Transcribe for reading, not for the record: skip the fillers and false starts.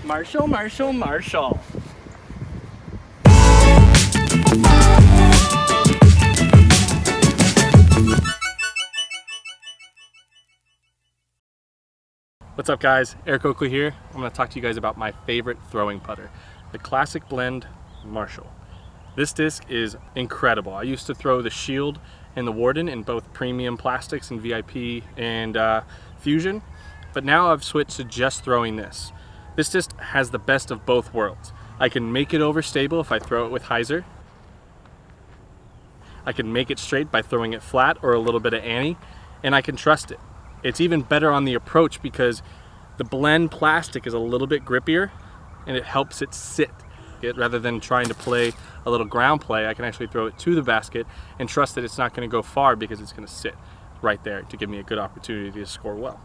Marshall, Marshall, Marshall. What's up guys, Eric Oakley here. I'm going to talk to you guys about my favorite throwing putter, the Classic Blend Marshall. This disc is incredible. I used to throw the Shield and the Warden in both premium plastics and VIP and Fusion, but now I've switched to just throwing this. This disc has the best of both worlds. I can make it overstable if I throw it with hyzer. I can make it straight by throwing it flat or a little bit of Annie, and I can trust it. It's even better on the approach because the blend plastic is a little bit grippier and it helps it sit. Rather than trying to play a little ground play, I can actually throw it to the basket and trust that it's not going to go far because it's going to sit right there to give me a good opportunity to score well.